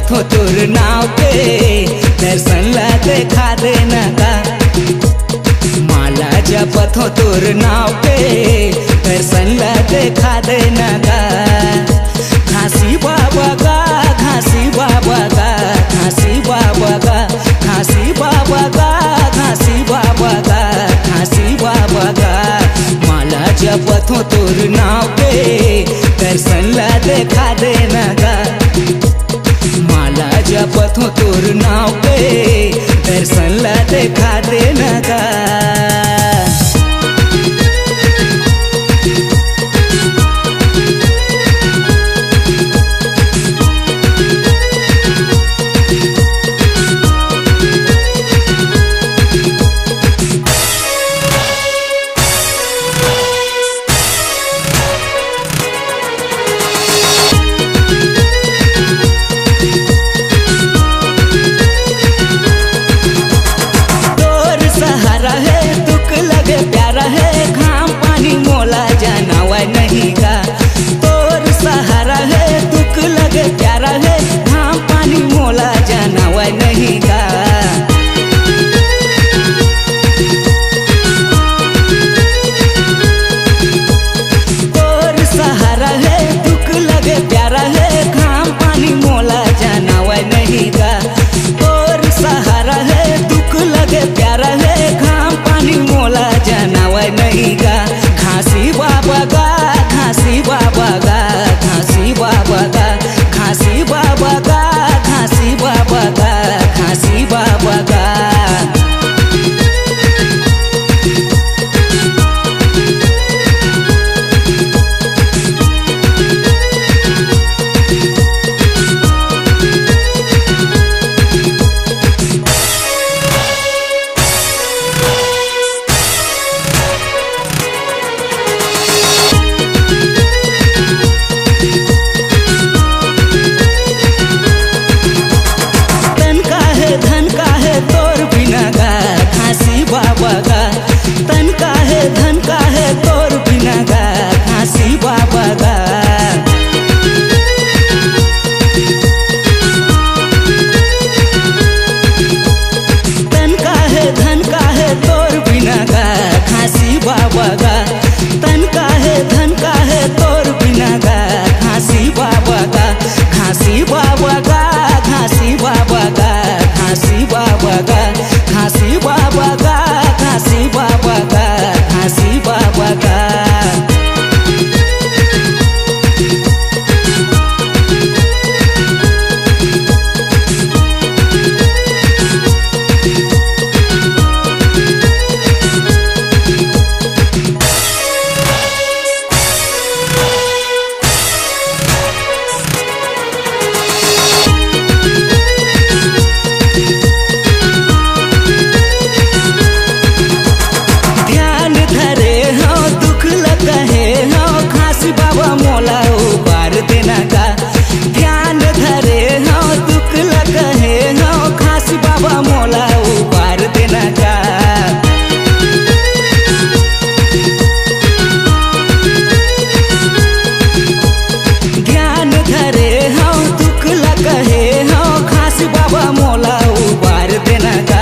जपथो तोर नाव के दर्शन ला देखा देना का। माला जपथो तोर नाव के दर्शन ला देखा देना का। घासी बाबा का घासी बाबा का घासी बाबा का घासी बाबा का घासी बाबा का घासी बाबा का। माला जपथो तोर नाव के दर्शन ला देखा देना का। माला जपथो तोर नाव के दर्शन ला देखा देना का। नहीं का तोर सहारा है दुख लगे प्यारा है घाम पानी मोला जाना वह नहीं का। तोर सहारा है दुख लगे प्यारा है घाम पानी मोला जाना वह नहीं का। तोर सहारा है दुख लगे प्यारा है घाम पानी मोला जाना वह नहीं का। घासी बाबा का घासी बाबा का घासी बाबा का घासी बाबा का घासी बाबा का घासी बाबा का। बाबा का तन का है धन का है तोर बिना का घासी बाबा का। तन का है धन का है तोर बिना का घासी बाबा का। तन का है धन का है तोर बिना का घासी बाबा का। घासी बाबा का घासी बाबा का घासी बाबा का घासी बाबा का घासी बाबा का घासी बाबा का। बाबा मोला उबार देना का ध्यान धरे हो दुख लगे हो घासी बाबा मोला उबार देना का। ध्यान धरे हो दुख लगे हो घासी बाबा मोला उबार देना का।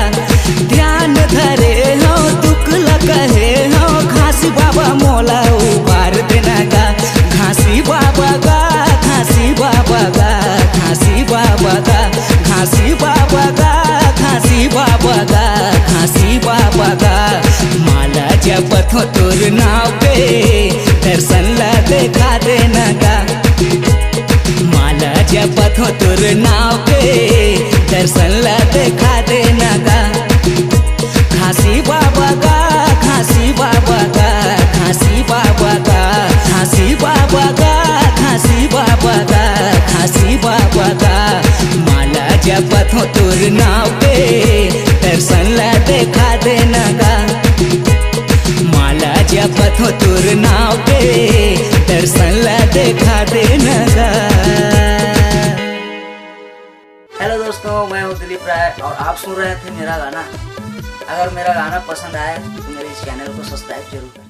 ध्यान धरे हो दुख लगे हो घासी बाबा मोला उबार देना का। घासी बाबा का घासी बाबा का घासी बाबा का घासी बाबा का घासी बाबा का घासी बाबा का। माला जपथो तोर नाव के दर्शन ला देखा देना का। माला जपथो तोर नाव के दर्शन ला देखा देना का। घासी बाबा का घासी बाबा का घासी बाबा का घासी बाबा का घासी बाबा का घासी बाबा का। माला जपथो तोर नाव के दर्शन ला देखा देना का। माला जपथो तोर नाव के दर्शन ला देखा देना का। हेलो दोस्तों, मैं हूँ दिलीप राय और आप सुन रहे थे मेरा गाना। अगर मेरा गाना पसंद आए तो मेरे इस चैनल को सब्सक्राइब जरूर करें।